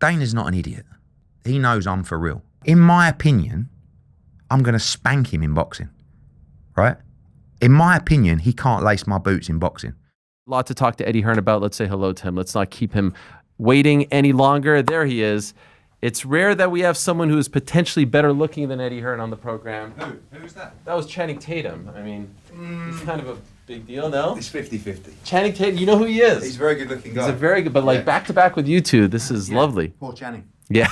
Dana's not an idiot. He knows I'm for real. In my opinion, I'm going to spank him in boxing, right? In my opinion, he can't lace my boots in boxing. A lot to talk to Eddie Hearn about. Let's say hello to him. Let's not keep him waiting any longer. There he is. It's rare that we have someone who is potentially better looking than Eddie Hearn on the program. Who's that? That was Channing Tatum. I mean, he's kind of a big deal, no? It's 50-50. Channing Tatum, you know who he is. He's a very good looking guy. He's a very good, but like back to back with you two, this is lovely. Poor Channing. Yeah.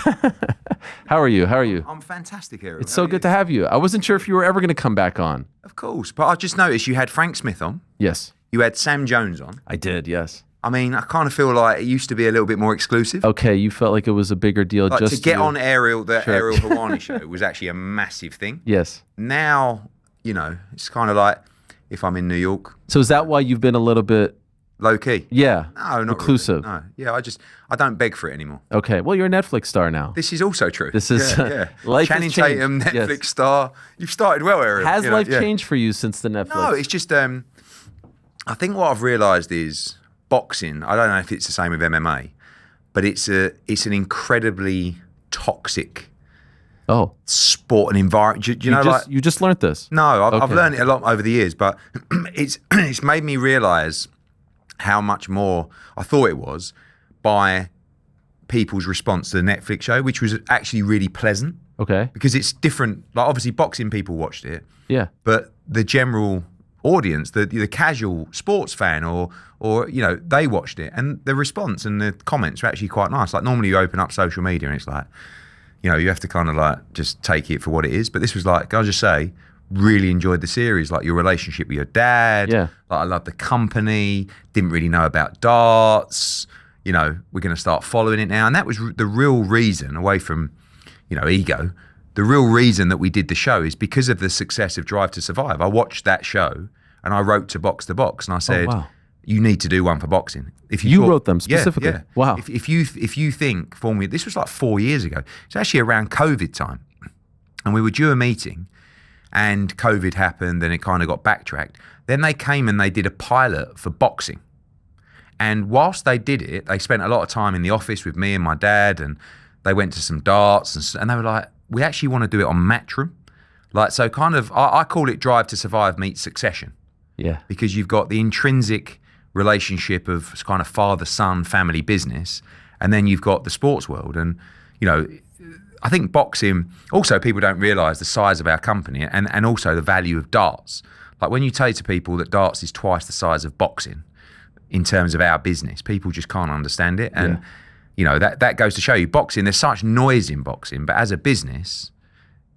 How are you? How are you? I'm fantastic, Ariel. It's so good to have you. I wasn't sure if you were ever going to come back on. Of course, but I just noticed you had Frank Smith on. Yes. You had Sam Jones on. I did, yes. I mean, I kind of feel like it used to be a little bit more exclusive. Okay, you felt like it was a bigger deal. Like just to get on Ariel, the Sure. Ariel Helwani Show was actually a massive thing. Yes. Now, you know, it's kind of like if I'm in New York. So is that why you've been a little bit... Low key? Yeah. No, not reclusive. Really. No. Yeah, I don't beg for it anymore. Okay, well, you're a Netflix star now. This is also true. This is... life Channing has changed. Tatum, Netflix Yes. star. You've started well, Ariel. Has life changed for you since the Netflix? No, it's just... I think what I've realised is boxing, I don't know if it's the same with MMA, but it's an incredibly toxic sport and environment. Do you know, you just learned this? No, I've learned it a lot over the years, but it's made me realise how much more I thought it was by people's response to the Netflix show, which was actually really pleasant. Okay. Because it's different. Like obviously boxing people watched it. Yeah. But the general audience, the casual sports fan or you know, they watched it and the response and the comments were actually quite nice. Like normally you open up social media and it's like, you know, you have to kind of like just take it for what it is. But this was like, I'll just say, really enjoyed the series. Like your relationship with your dad. Yeah. Like I love the company. Didn't really know about darts. You know, we're going to start following it now. And that was the real reason, away from, you know, ego. The real reason that we did the show is because of the success of Drive to Survive. I watched that show and I wrote to Box and I said, you need to do one for boxing. If you wrote them specifically? Yeah. Wow. If you think formally, this was like 4 years ago. It's actually around COVID time. And we were due a meeting and COVID happened and it kind of got backtracked. Then they came and they did a pilot for boxing. And whilst they did it, they spent a lot of time in the office with me and my dad and they went to some darts and they were like, we actually want to do it on Matchroom. Like, so kind of, I call it Drive to Survive meets Succession. Yeah. Because you've got the intrinsic relationship of kind of father-son family business, and then you've got the sports world. And, you know, I think boxing, also people don't realise the size of our company and also the value of darts. Like when you say to people that darts is twice the size of boxing in terms of our business, people just can't understand it. And, you know, that goes to show you boxing, there's such noise in boxing, but as a business,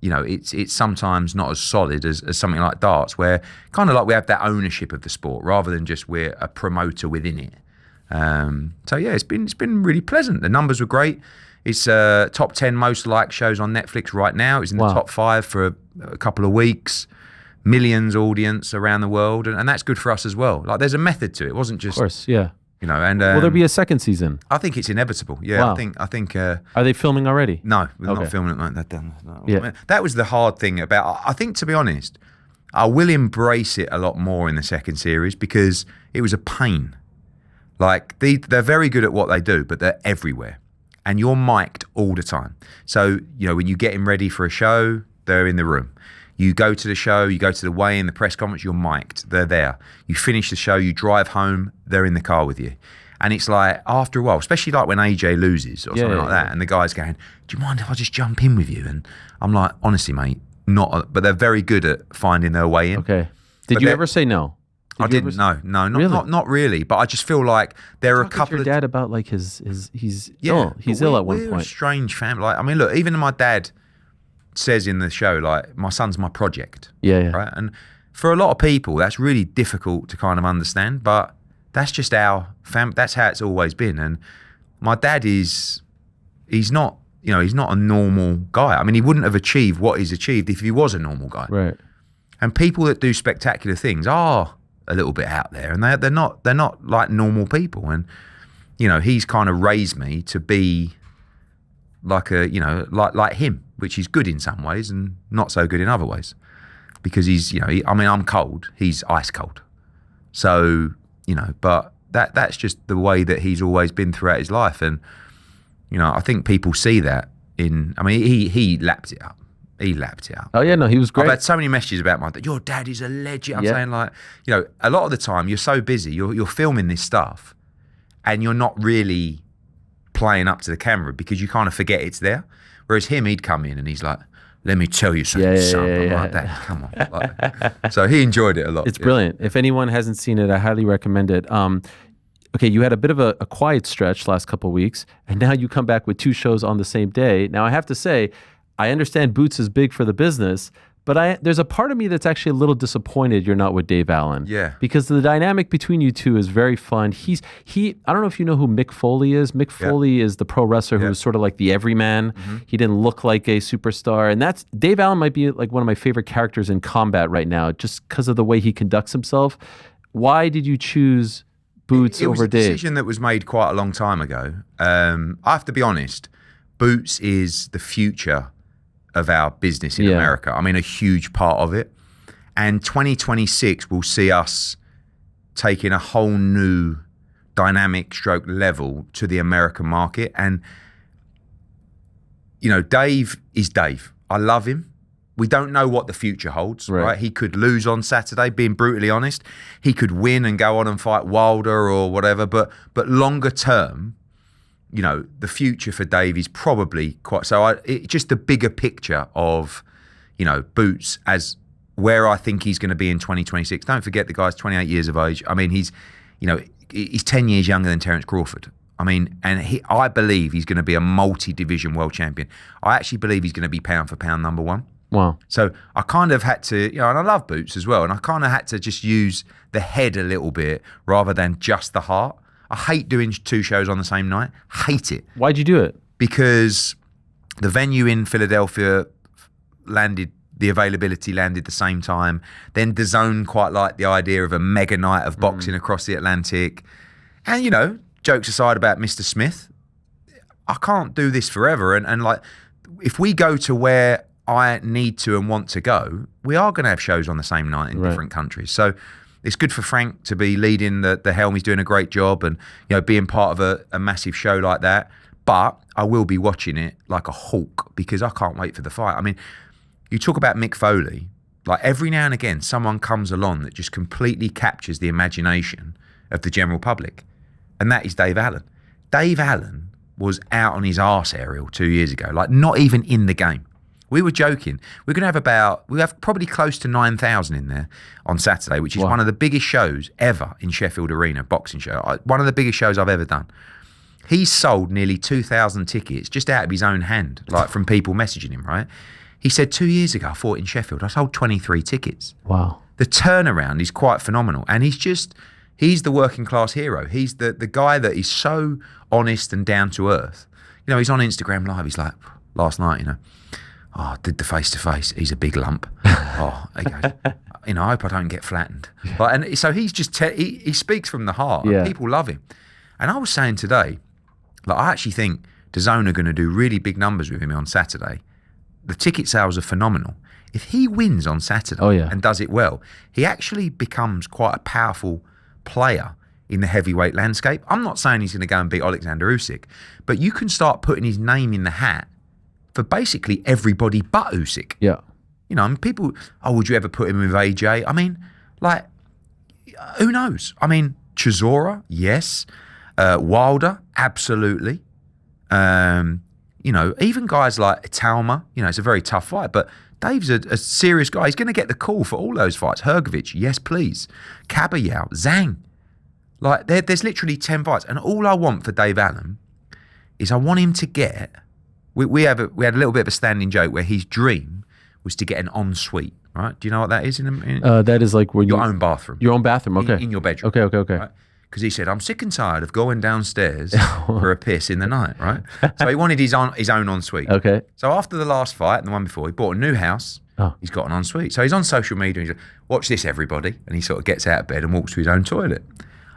you know, it's sometimes not as solid as something like darts, where kind of like we have that ownership of the sport rather than just we're a promoter within it. So yeah, it's been really pleasant. The numbers were great. It's top 10 most liked shows on Netflix right now. It's in the top 5 for a couple of weeks. Millions audience around the world, and that's good for us as well. Like there's a method to it. It wasn't just, of course, yeah. You know, and will there be a second season? I think it's inevitable. Yeah, wow. I think. Are they filming already? No, we're not filming it like that. No. That was the hard thing about. I think, to be honest, I will embrace it a lot more in the second series because it was a pain. Like they're very good at what they do, but they're everywhere, and you're mic'd all the time. So you know when you get getting ready for a show, they're in the room. You go to the show, you go to the weigh-in, the press conference, you're mic'd, they're there. You finish the show, you drive home, they're in the car with you. And it's like, after a while, especially like when AJ loses or something like that, and the guy's going, do you mind if I just jump in with you? And I'm like, honestly, mate, not, but they're very good at finding their way in. Okay. Did you ever say no? I didn't, no, not really. But I just feel like there are a couple of... your dad about like he's ill. He's ill at one point. We're a strange family. Like, I mean, look, even my dad says in the show, like, my son's my project. Yeah. Right? And for a lot of people, that's really difficult to kind of understand, but that's just our family. That's how it's always been. And my dad he's not a normal guy. I mean, he wouldn't have achieved what he's achieved if he was a normal guy. Right. And people that do spectacular things are a little bit out there, and they're not like normal people. And, you know, he's kind of raised me to be like like him, which is good in some ways and not so good in other ways, because he's, you know, I'm cold, he's ice cold. So, you know, but that's just the way that he's always been throughout his life. And, You know, I think people see that I mean, he lapped it up. He lapped it up. Oh, yeah, no, he was great. I've had so many messages about my dad. Your dad is a legend. I'm Yeah. saying, like, you know, a lot of the time you're so busy, you're filming this stuff and you're not really playing up to the camera because you kind of forget it's there. Whereas him, he'd come in and he's like, let me tell you something, son. I'm like, Dad, come on. Like, so he enjoyed it a lot. It's brilliant. If anyone hasn't seen it, I highly recommend it. Okay, you had a bit of a quiet stretch last couple of weeks, and now you come back with 2 shows on the same day. Now, I have to say, I understand Boots is big for the business, but there's a part of me that's actually a little disappointed you're not with Dave Allen. Yeah. Because the dynamic between you two is very fun. I don't know if you know who Mick Foley is. Mick Foley is the pro wrestler who was sort of like the everyman. Mm-hmm. He didn't look like a superstar. And Dave Allen might be like one of my favorite characters in combat right now, just because of the way he conducts himself. Why did you choose Boots over Dave? It was a decision that was made quite a long time ago. I have to be honest, Boots is the future of our business in America. I mean, a huge part of it. And 2026 will see us taking a whole new dynamic stroke level to the American market. And, you know, Dave is Dave. I love him. We don't know what the future holds, right? He could lose on Saturday, being brutally honest. He could win and go on and fight Wilder or whatever. But longer term, you know, the future for Dave is probably quite... So just the bigger picture of, you know, Boots as where I think he's going to be in 2026. Don't forget the guy's 28 years of age. I mean, he's 10 years younger than Terence Crawford. I mean, and I believe he's going to be a multi-division world champion. I actually believe he's going to be pound for pound number 1. Wow. So I kind of had to, you know, and I love Boots as well, and I kind of had to just use the head a little bit rather than just the heart. I hate doing 2 shows on the same night. Hate it. Why'd you do it? Because the venue in Philadelphia the availability landed the same time. Then DAZN quite liked the idea of a mega night of boxing across the Atlantic. And, you know, jokes aside about Mr. Smith, I can't do this forever. And like, if we go to where I need to and want to go, we are going to have shows on the same night in different countries. So it's good for Frank to be leading the helm. He's doing a great job and, you know, being part of a massive show like that. But I will be watching it like a hawk because I can't wait for the fight. I mean, you talk about Mick Foley, like every now and again, someone comes along that just completely captures the imagination of the general public. And that is Dave Allen. Dave Allen was out on his arse, Ariel, 2 years ago, like not even in the game. We were joking. We have probably close to 9,000 in there on Saturday, which is one of the biggest shows ever in Sheffield Arena, boxing show. One of the biggest shows I've ever done. He's sold nearly 2,000 tickets just out of his own hand, like from people messaging him, right? He said 2 years ago, I fought in Sheffield. I sold 23 tickets. Wow. The turnaround is quite phenomenal. And he's the working class hero. He's the guy that is so honest and down to earth. You know, he's on Instagram Live. He's like, last night, you know, I did the face-to-face. He's a big lump. He goes, you know, I hope I don't get flattened. Like, and so he's just, he speaks from the heart. Yeah. People love him. And I was saying today, like, I actually think DAZN are going to do really big numbers with him on Saturday. The ticket sales are phenomenal. If he wins on Saturday and does it well, he actually becomes quite a powerful player in the heavyweight landscape. I'm not saying he's going to go and beat Alexander Usyk, but you can start putting his name in the hat for basically everybody but Usyk. Yeah. You know, I mean, people, would you ever put him with AJ? I mean, like, who knows? I mean, Chisora, yes. Wilder, absolutely. You know, even guys like Talma, you know, it's a very tough fight, but Dave's a serious guy. He's going to get the call for all those fights. Hrgovic, yes, please. Kabayel, Zhang. Like, there's literally 10 fights. And all I want for Dave Allen is I want him to get... We had a little bit of a standing joke where his dream was to get an ensuite, right? Do you know what that is? That is like when your own bathroom. Your own bathroom, okay. In your bedroom. Okay. Right? Because he said, I'm sick and tired of going downstairs for a piss in the night, right? So he wanted his own ensuite. Okay. So after the last fight and the one before, he bought a new house. He's got an ensuite. So he's on social media and he's like, watch this, everybody. And he sort of gets out of bed and walks to his own toilet.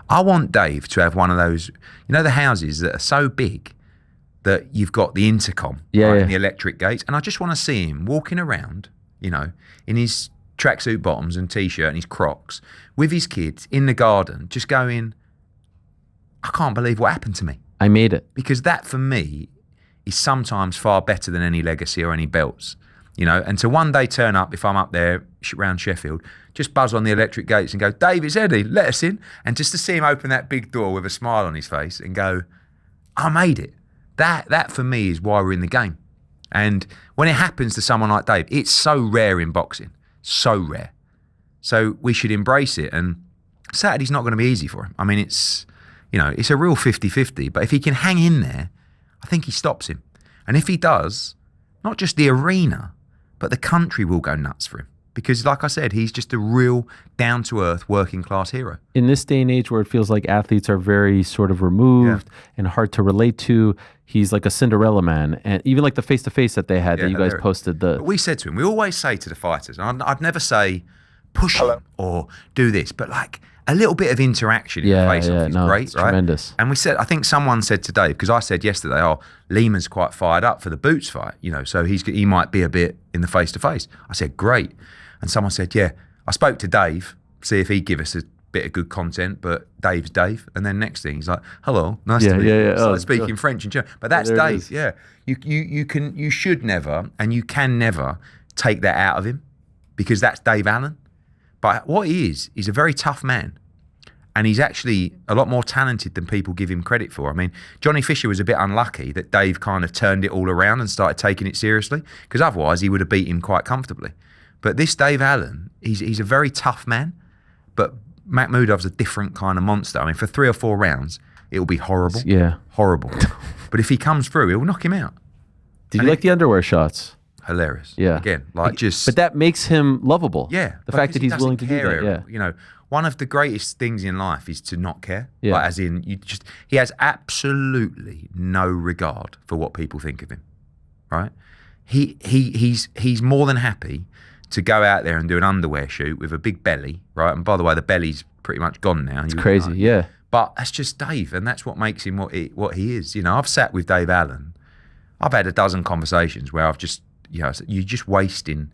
I want Dave to have one of those, you know, the houses that are so big that you've got the intercom and the electric gates. And I just want to see him walking around, you know, in his tracksuit bottoms and T-shirt and his Crocs with his kids in the garden, just going, I can't believe what happened to me. I made it. Because that, for me, is sometimes far better than any legacy or any belts. You know, and to one day turn up, if I'm up there around Sheffield, just buzz on the electric gates and go, Dave, it's Eddie, let us in. And just to see him open that big door with a smile on his face and go, I made it. That for me is why we're in the game. And when it happens to someone like Dave, it's so rare in boxing, so rare. So we should embrace it. And Saturday's not going to be easy for him. I mean, it's a real 50-50. But if he can hang in there, I think he stops him. And if he does, not just the arena, but the country will go nuts for him. Because like I said, he's just a real down-to-earth working class hero. In this day and age where it feels like athletes are very sort of removed and hard to relate to, he's like a Cinderella man. And even like the face-to-face that they had that you guys posted. But we said to him, we always say to the fighters, and I'd never say push him or do this, but like a little bit of interaction in the face-off is great, it's right? Tremendous. And we said, I think someone said today, because I said yesterday, Lehman's quite fired up for the Boots fight, so he might be a bit in the face-to-face. I said, great. And someone said, yeah, I spoke to Dave, see if he'd give us a bit of good content, but Dave's Dave. And then next thing, he's like, hello, nice to meet you. Started speaking French and German. But that's Dave, You should never, and you can never take that out of him, because that's Dave Allen. But what he is, he's a very tough man. And he's actually a lot more talented than people give him credit for. I mean, Johnny Fisher was a bit unlucky that Dave kind of turned it all around and started taking it seriously, because otherwise he would have beat him quite comfortably. But this Dave Allen, he's a very tough man, but Makhmudov's a different kind of monster. I mean, for 3 or 4 rounds, it'll be horrible. Yeah. Horrible. But if he comes through, he'll knock him out. Did you like the underwear shots? Hilarious. Yeah. Again, But that makes him lovable. Yeah. The fact that he's willing to do that. Yeah. One of the greatest things in life is to not care. Yeah. Like, as in, he has absolutely no regard for what people think of him. Right? He's more than happy to go out there and do an underwear shoot with a big belly, right? And by the way, the belly's pretty much gone now. It's crazy, yeah. But that's just Dave, and that's what makes him what he is. I've sat with Dave Allen. I've had a dozen conversations where I've just, you're just wasting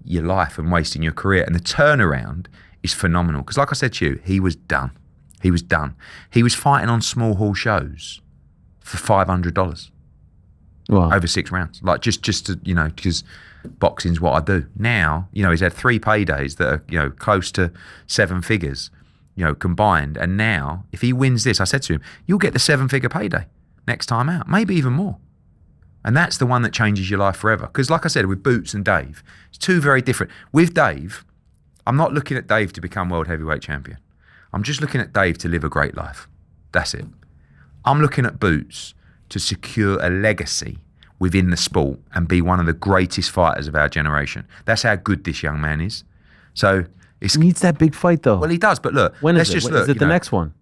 your life and wasting your career. And the turnaround is phenomenal. Because like I said to you, he was done. He was done. He was fighting on small hall shows for $500. Wow. Over 6 rounds. Like just to, because boxing's what I do. Now, he's had 3 paydays that are, close to 7 figures, combined. And now, if he wins this, I said to him, you'll get the 7-figure payday next time out, maybe even more. And that's the one that changes your life forever. Because like I said, with Boots and Dave, it's 2 very different. With Dave, I'm not looking at Dave to become world heavyweight champion. I'm just looking at Dave to live a great life. That's it. I'm looking at Boots to secure a legacy within the sport and be one of the greatest fighters of our generation. That's how good this young man is. So he needs that big fight, though. Well, he does, but look, when is it the next one?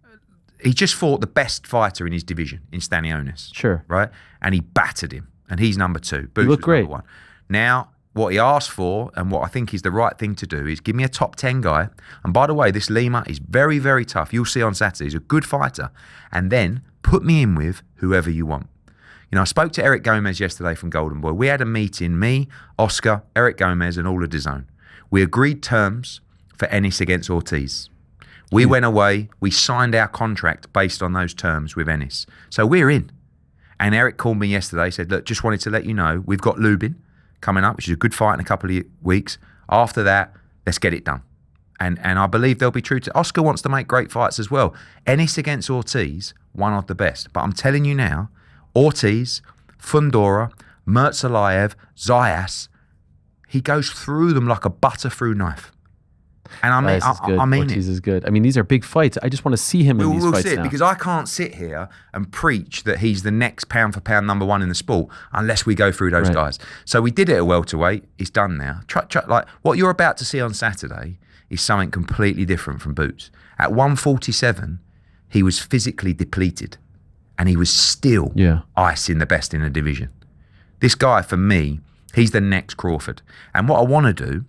He just fought the best fighter in his division in Stanionis. Sure. Right? And he battered him. And he's number 2. Boots he looked great. Number 1. Now, what he asked for and what I think is the right thing to do is give me a top 10 guy. And by the way, this Lima is very, very tough. You'll see on Saturday. He's a good fighter. And then put me in with whoever you want. I spoke to Eric Gomez yesterday from Golden Boy. We had a meeting, me, Oscar, Eric Gomez, and all of DAZN. We agreed terms for Ennis against Ortiz. We went away. We signed our contract based on those terms with Ennis. So we're in. And Eric called me yesterday, said, look, just wanted to let you know, we've got Lubin coming up, which is a good fight in a couple of weeks. After that, let's get it done. And I believe they'll be true to... Oscar wants to make great fights as well. Ennis against Ortiz, one of the best. But I'm telling you now, Ortiz, Fundora, Mertzalayev, Zayas, he goes through them like a butter through knife. And I mean Ortiz is good. I mean, these are big fights. I just want to see him in these fights. We'll see it, because I can't sit here and preach that he's the next pound for pound number 1 in the sport unless we go through those guys. So we did it at welterweight. It's done now. Like what you're about to see on Saturday is something completely different from Boots. At 147, he was physically depleted, and he was still icing the best in the division. This guy, for me, he's the next Crawford. And what I want to do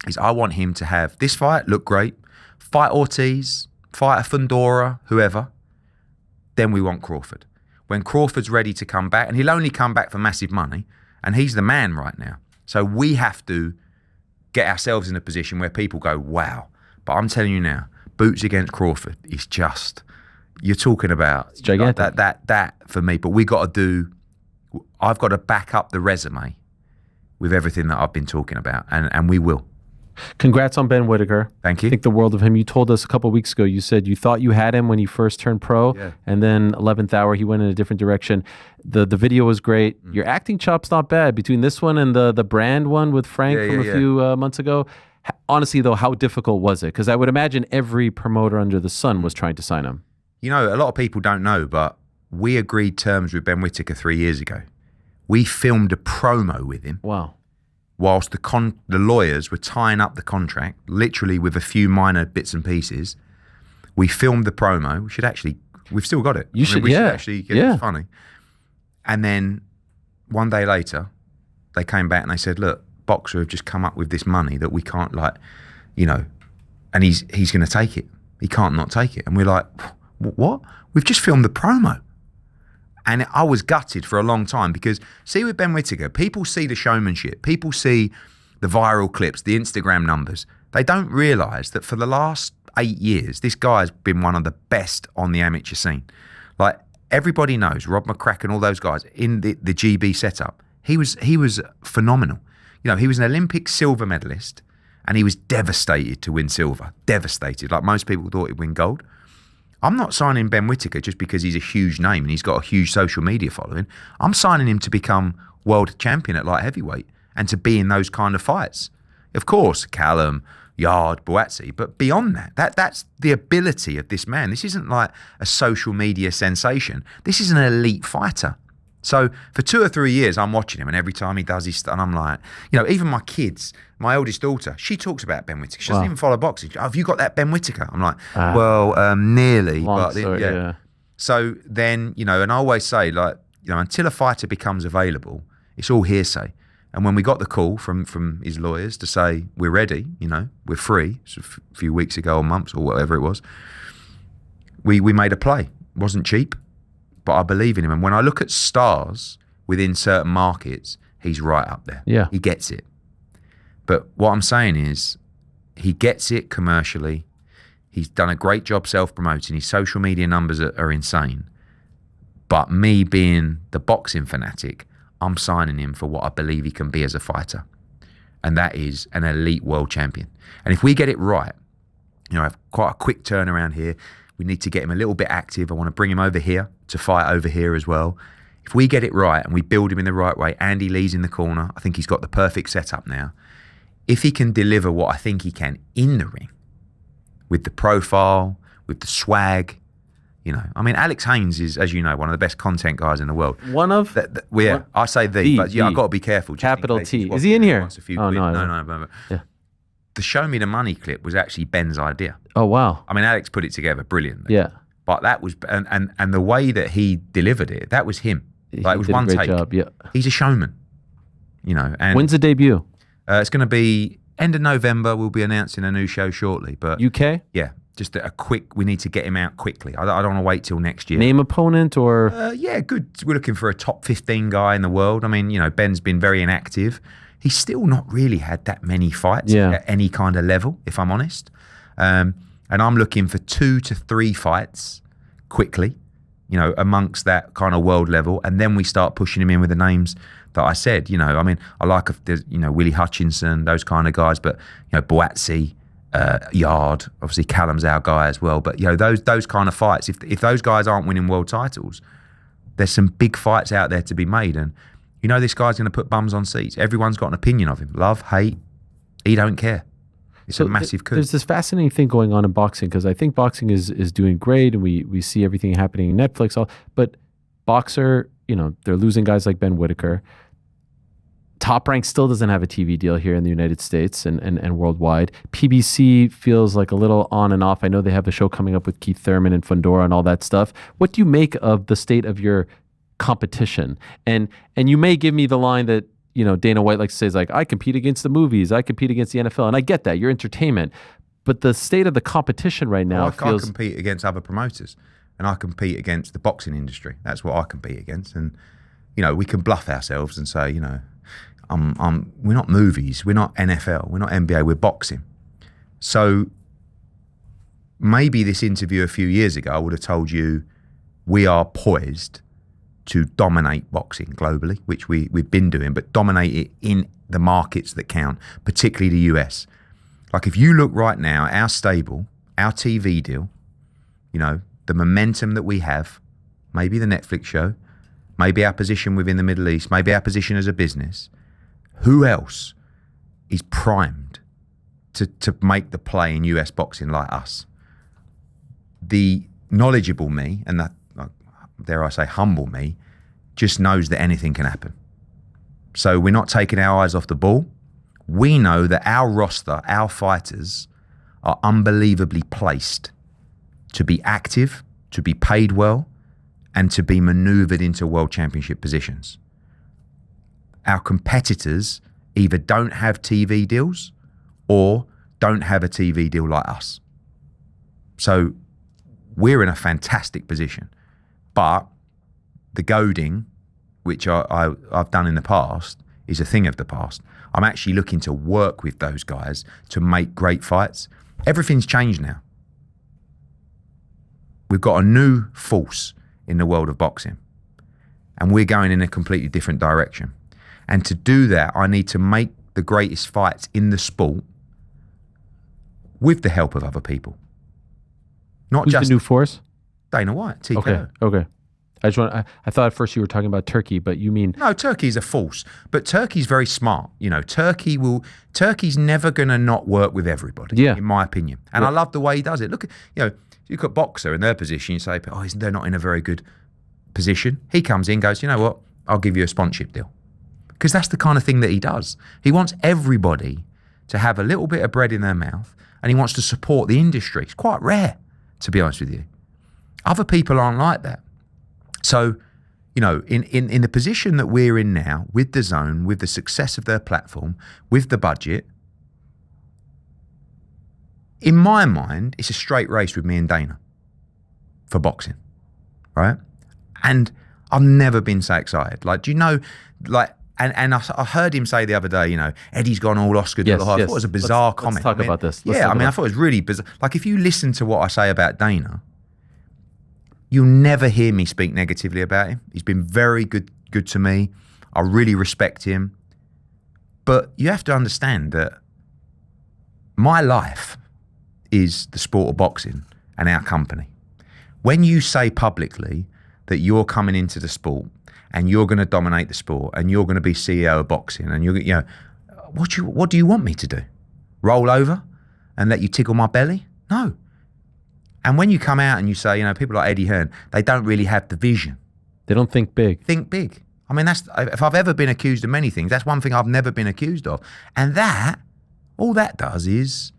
is I want him to have this fight look great, fight Ortiz, fight a Fundora, whoever. Then we want Crawford. When Crawford's ready to come back, and he'll only come back for massive money, and he's the man right now. So we have to get ourselves in a position where people go, wow. But I'm telling you now, Boots against Crawford is just, you're talking about it's gigantic. That for me. But we got to I've got to back up the resume with everything that I've been talking about, and we will. Congrats on Ben Whittaker. Thank you. Think the world of him. You told us a couple of weeks ago, you said you thought you had him when he first turned pro, and then 11th hour, he went in a different direction. The video was great. Your acting chop's not bad. Between this one and the brand one with Frank from a few months ago, honestly, though, how difficult was it? Because I would imagine every promoter under the sun was trying to sign him. You know, a lot of people don't know, but we agreed terms with Ben Whittaker 3 years ago. We filmed a promo with him. Wow. Whilst the lawyers were tying up the contract, literally with a few minor bits and pieces. We filmed the promo. We've still got it. We should actually get it. Funny. And then one day later, they came back and they said, look, Boxer have just come up with this money that we can't, and he's going to take it. He can't not take it. And we're like, what? We've just filmed the promo. And I was gutted for a long time because, see, with Ben Whittaker, people see the showmanship. People see the viral clips, the Instagram numbers. They don't realise that for the last 8 years, this guy's been one of the best on the amateur scene. Like, everybody knows Rob McCracken, all those guys in the GB setup. He was phenomenal. You know, he was an Olympic silver medalist and he was devastated to win silver. Devastated. Like most people thought he'd win gold. I'm not signing Ben Whittaker just because he's a huge name and he's got a huge social media following. I'm signing him to become world champion at light heavyweight and to be in those kind of fights. Of course, Callum, Yard, Buatsi, but beyond that's the ability of this man. This isn't like a social media sensation. This is an elite fighter. So for 2 or 3 years, I'm watching him, and every time he does his stuff, and I'm like, you know, even my kids, my eldest daughter, she talks about Ben Whittaker. She doesn't even follow boxing. Oh, have you got that Ben Whittaker? I'm like, nearly. But story, yeah. So then, you know, and I always say, like, you know, until a fighter becomes available, it's all hearsay. And when we got the call from his lawyers to say, we're ready, you know, we're free, so a few weeks ago or months or whatever it was, we made a play. It wasn't cheap. But I believe in him. And when I look at stars within certain markets, he's right up there. Yeah. He gets it. But what I'm saying is he gets it commercially. He's done a great job self-promoting. His social media numbers are insane. But me being the boxing fanatic, I'm signing him for what I believe he can be as a fighter. And that is an elite world champion. And if we get it right, you know, I have quite a quick turnaround here. We need to get him a little bit active. I want to bring him over here to fight over here as well. If we get it right and we build him in the right way, Andy Lee's in the corner. I think he's got the perfect setup now. If he can deliver what I think he can in the ring, with the profile, with the swag, you know. I mean, Alex Haynes is, as you know, one of the best content guys in the world. One of? I say but yeah, I've got to be careful. Capital T. Is he in here? No. Yeah. The Show Me the Money clip was actually Ben's idea. Oh, wow. I mean, Alex put it together brilliantly. Yeah. But that was, and the way that he delivered it, that was him. Like, it was one take. Job, yeah. He's a showman, you know. And when's the debut? It's going to be end of November. We'll be announcing a new show shortly. But UK? Yeah. Just a quick, we need to get him out quickly. I don't want to wait till next year. Name opponent or? Yeah, good. We're looking for a top 15 guy in the world. I mean, you know, Ben's been very inactive. He's still not really had that many fights at any kind of level, if I'm honest. And I'm looking for 2 to 3 fights quickly, you know, amongst that kind of world level. And then we start pushing him in with the names that I said. You know, I mean, I like, you know, Willie Hutchinson, those kind of guys. But, you know, Buatsi, Yard, obviously Callum's our guy as well. But, you know, those kind of fights, if those guys aren't winning world titles, there's some big fights out there to be made. And, you know, this guy's going to put bums on seats. Everyone's got an opinion of him. Love, hate, he don't care. It's a massive coup. There's this fascinating thing going on in boxing because I think boxing is doing great and we see everything happening in Netflix. But Boxer, you know, they're losing guys like Ben Whittaker. Top Rank still doesn't have a TV deal here in the United States and worldwide. PBC feels like a little on and off. I know they have a show coming up with Keith Thurman and Fundora and all that stuff. What do you make of the state of your competition? And you may give me the line that, you know, Dana White likes to say is like, I compete against the movies, I compete against the NFL, and I get that, you're entertainment. But the state of the competition right now feels... I compete against other promoters and I compete against the boxing industry. That's what I compete against. And, you know, we can bluff ourselves and say, you know, we're not movies, we're not NFL, we're not NBA, we're boxing. So maybe this interview a few years ago, I would have told you we are poised to dominate boxing globally, which we've been doing, but dominate it in the markets that count, particularly the US. Like if you look right now, our stable, our TV deal, you know, the momentum that we have, maybe the Netflix show, maybe our position within the Middle East, maybe our position as a business, who else is primed to make the play in US boxing like us? The knowledgeable me, and that, dare I say, humble me, just knows that anything can happen. So we're not taking our eyes off the ball. We know that our roster, our fighters, are unbelievably placed to be active, to be paid well, and to be maneuvered into world championship positions. Our competitors either don't have TV deals or don't have a TV deal like us. So we're in a fantastic position. But the goading, which I've done in the past, is a thing of the past. I'm actually looking to work with those guys to make great fights. Everything's changed now. We've got a new force in the world of boxing, and we're going in a completely different direction. And to do that, I need to make the greatest fights in the sport with the help of other people. Not Who's just the new force? Dana White, TKO. Okay. I thought at first you were talking about Turkey, but you mean... No, Turkey's a force, but Turkey's very smart. You know, Turkey's never going to not work with everybody, in my opinion. And I love the way he does it. Look at Boxer in their position, you say, oh, they're not in a very good position. He comes in, goes, you know what, I'll give you a sponsorship deal. Because that's the kind of thing that he does. He wants everybody to have a little bit of bread in their mouth, and he wants to support the industry. It's quite rare, to be honest with you. Other people aren't like that. So, you know, in the position that we're in now, with the zone, with the success of their platform, with the budget, in my mind, it's a straight race with me and Dana for boxing, right? And I've never been so excited. Like, do you know, like, and I heard him say the other day, you know, Eddie's gone all Oscar de la Hoya. I thought it was a bizarre comment. Let's talk about this. I thought it was really bizarre. Like, if you listen to what I say about Dana, you'll never hear me speak negatively about him. He's been very good to me. I really respect him. But you have to understand that my life is the sport of boxing and our company. When you say publicly that you're coming into the sport and you're going to dominate the sport and you're going to be CEO of boxing and what do you want me to do? Roll over and let you tickle my belly? No. And when you come out and you say, you know, people like Eddie Hearn, they don't really have the vision. They don't think big. Think big. I mean, if I've ever been accused of many things, that's one thing I've never been accused of. And all that does is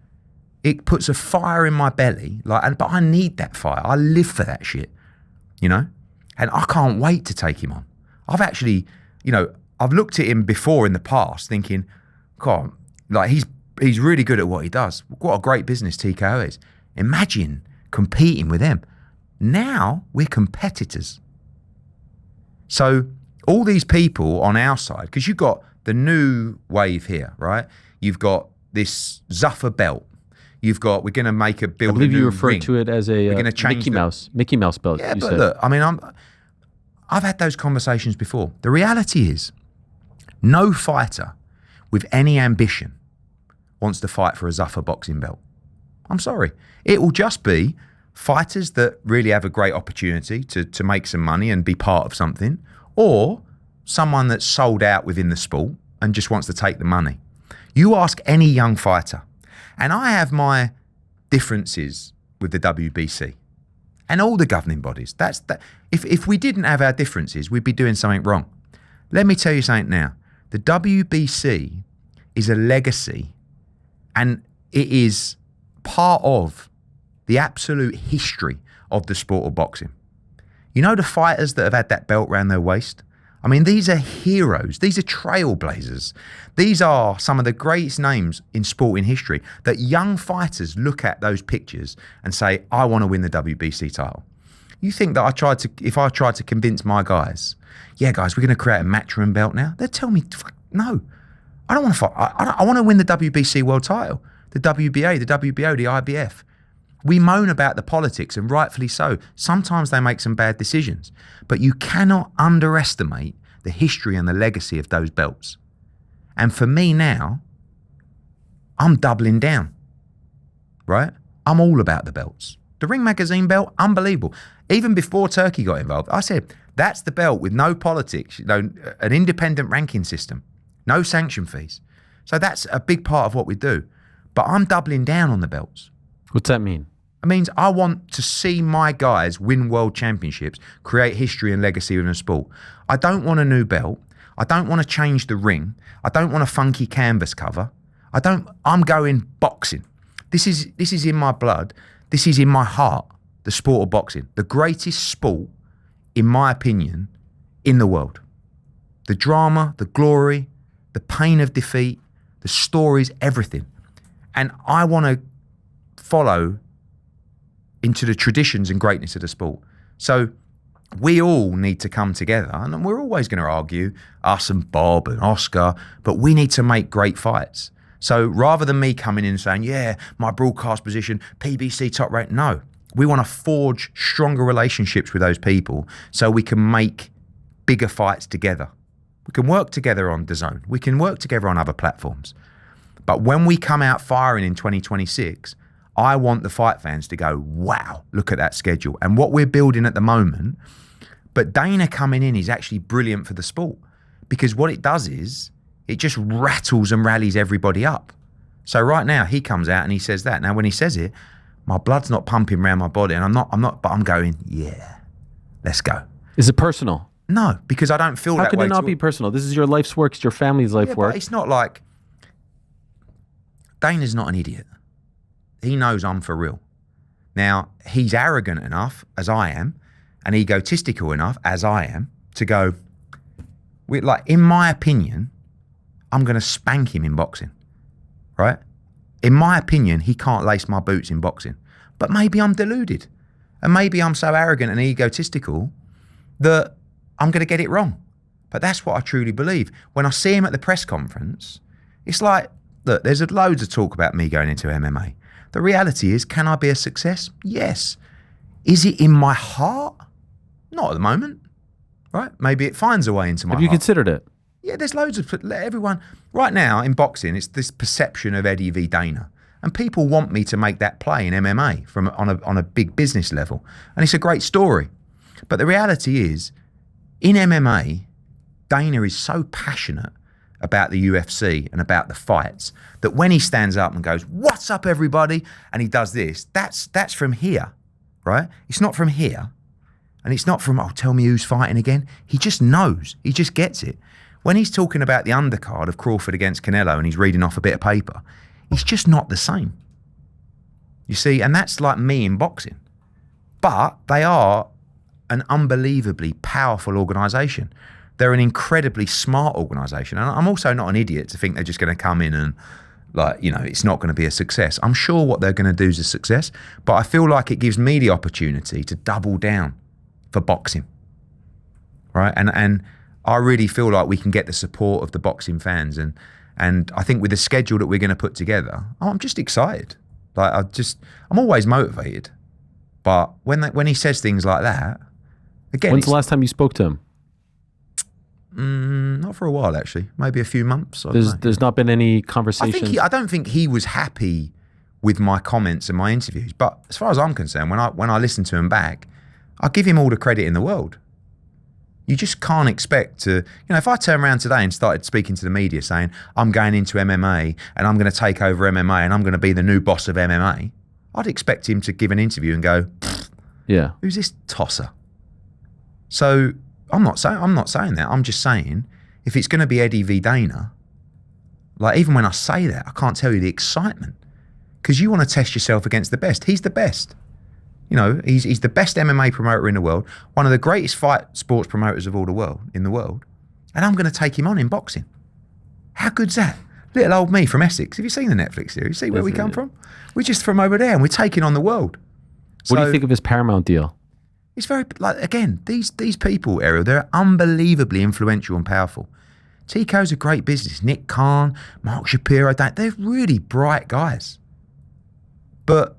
it puts a fire in my belly. But I need that fire. I live for that shit, you know? And I can't wait to take him on. I've actually, you know, I've looked at him before in the past thinking, God, like he's really good at what he does. What a great business TKO is. Imagine competing with them. Now we're competitors. So all these people on our side, because you've got the new wave here, right? You've got this Zuffer belt. We're going to build a new ring. I believe you referred to it as a Mickey Mouse belt. Yeah, but look, I mean, I've had those conversations before. The reality is, no fighter with any ambition wants to fight for a Zuffer boxing belt. I'm sorry. It will just be fighters that really have a great opportunity to make some money and be part of something, or someone that's sold out within the sport and just wants to take the money. You ask any young fighter, and I have my differences with the WBC and all the governing bodies. If we didn't have our differences, we'd be doing something wrong. Let me tell you something now. The WBC is a legacy, and it is part of the absolute history of the sport of boxing. You know the fighters that have had that belt around their waist? I mean, these are heroes. These are trailblazers. These are some of the greatest names in sporting history that young fighters look at those pictures and say, I want to win the WBC title. You think that if I tried to convince my guys, yeah, guys, we're going to create a Matchroom belt now, they'd tell me, no, I don't want to fight. I want to win the WBC world title, the WBA, the WBO, the IBF. We moan about the politics, and rightfully so. Sometimes they make some bad decisions, but you cannot underestimate the history and the legacy of those belts. And for me now, I'm doubling down, right? I'm all about the belts. The Ring Magazine belt, unbelievable. Even before Turkey got involved, I said, that's the belt with no politics, an independent ranking system, no sanction fees. So that's a big part of what we do. But I'm doubling down on the belts. What's that mean? It means I want to see my guys win world championships, create history and legacy in the sport. I don't want a new belt. I don't want to change the ring. I don't want a funky canvas cover. I'm going boxing. This is in my blood. This is in my heart, the sport of boxing. The greatest sport, in my opinion, in the world. The drama, the glory, the pain of defeat, the stories, everything. And I want to follow into the traditions and greatness of the sport. So we all need to come together, and we're always going to argue, us and Bob and Oscar, but we need to make great fights. So rather than me coming in and saying, yeah, my broadcast position, PBC top rate, no. We want to forge stronger relationships with those people so we can make bigger fights together. We can work together on DAZN. We can work together on other platforms. But when we come out firing in 2026, I want the fight fans to go, wow, look at that schedule. And what we're building at the moment, but Dana coming in is actually brilliant for the sport, because what it does is it just rattles and rallies everybody up. So right now he comes out and he says that. Now when he says it, my blood's not pumping around my body, and I'm not, but I'm going, yeah, let's go. Is it personal? No, because I don't feel that way. How can it not be personal? This is your life's work. It's your family's life work. But it's not like, Dana's not an idiot. He knows I'm for real. Now, he's arrogant enough, as I am, and egotistical enough, as I am, to go, in my opinion, I'm going to spank him in boxing, right? In my opinion, he can't lace my boots in boxing. But maybe I'm deluded. And maybe I'm so arrogant and egotistical that I'm going to get it wrong. But that's what I truly believe. When I see him at the press conference, it's like, look, there's loads of talk about me going into MMA. The reality is, can I be a success? Yes. Is it in my heart? Not at the moment, right? Maybe it finds a way into my heart. Have you considered it? Yeah, there's loads of everyone. Right now in boxing, it's this perception of Eddie v. Dana. And people want me to make that play in MMA on a big business level. And it's a great story. But the reality is, in MMA, Dana is so passionate about the UFC and about the fights that when he stands up and goes, "What's up, everybody?" and he does this, that's from here, right? It's not from here. And it's not from, "Oh, tell me who's fighting again." He just knows. He just gets it. When he's talking about the undercard of Crawford against Canelo and he's reading off a bit of paper, it's just not the same. You see, and that's like me in boxing. But they are an unbelievably powerful organisation. They're an incredibly smart organisation. And I'm also not an idiot to think they're just going to come in and, it's not going to be a success. I'm sure what they're going to do is a success, but I feel like it gives me the opportunity to double down for boxing, right? And I really feel like we can get the support of the boxing fans. And I think with the schedule that we're going to put together, I'm just excited. I'm always motivated. But when he says things like that, again... When's the last time you spoke to him? Not for a while, actually. Maybe a few months. There's not been any conversations? I don't think he was happy with my comments and my interviews. But as far as I'm concerned, when I listen to him back, I give him all the credit in the world. You just can't expect to, if I turn around today and started speaking to the media saying, I'm going into MMA and I'm going to take over MMA and I'm going to be the new boss of MMA, I'd expect him to give an interview and go, yeah, who's this tosser? So I'm not saying that. I'm just saying, if it's going to be Eddie v. Dana, even when I say that, I can't tell you the excitement, because you want to test yourself against the best. He's the best. He's the best MMA promoter in the world, one of the greatest fight sports promoters of in the world, and I'm going to take him on in boxing. How good's that? Little old me from Essex. Have you seen the Netflix series? See where we come from? We're just from over there, and we're taking on the world. What do you think of his Paramount deal? It's very, again, these people, Ariel, they're unbelievably influential and powerful. Tico's a great business. Nick Khan, Mark Shapiro, they're really bright guys. But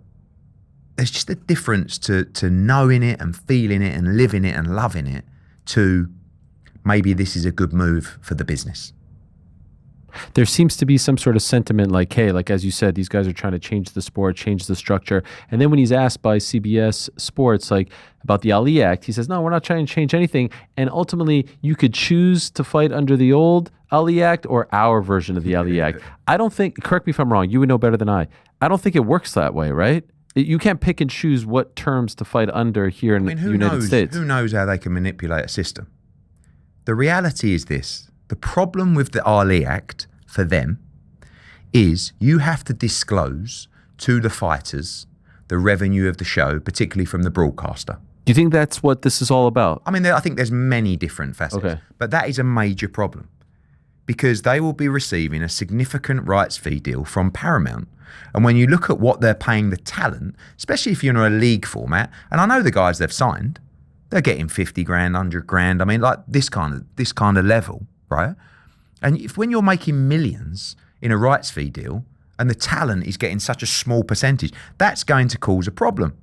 there's just a difference to knowing it and feeling it and living it and loving it to maybe this is a good move for the business. There seems to be some sort of sentiment like, hey, like as you said, these guys are trying to change the sport, change the structure. And then when he's asked by CBS Sports like about the Ali Act, he says, no, we're not trying to change anything. And ultimately, you could choose to fight under the old Ali Act or our version of the Ali Act. I don't think, correct me if I'm wrong, you would know better than I don't think it works that way, right? You can't pick and choose what terms to fight under here in the United States. Who knows how they can manipulate a system? The reality is this. The problem with the Ali Act for them is you have to disclose to the fighters the revenue of the show, particularly from the broadcaster. Do you think that's what this is all about? I mean, I think there's many different facets, but that is a major problem because they will be receiving a significant rights fee deal from Paramount. And when you look at what they're paying the talent, especially if you're in a league format, and I know the guys they've signed, they're getting 50 grand, 100 grand. I mean, like this kind of level, right? And when you're making millions in a rights fee deal and the talent is getting such a small percentage, that's going to cause a problem.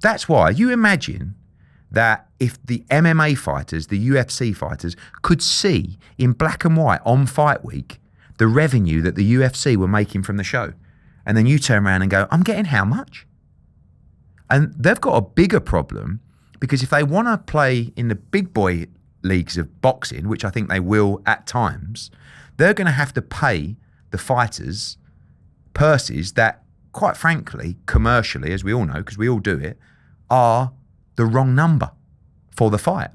That's why you imagine that if the MMA fighters, the UFC fighters could see in black and white on fight week the revenue that the UFC were making from the show, and then you turn around and go, I'm getting how much? And they've got a bigger problem because if they want to play in the big boy leagues of boxing, which I think they will at times, they're going to have to pay the fighters purses that, quite frankly, commercially, as we all know, because we all do it, are the wrong number for the fight.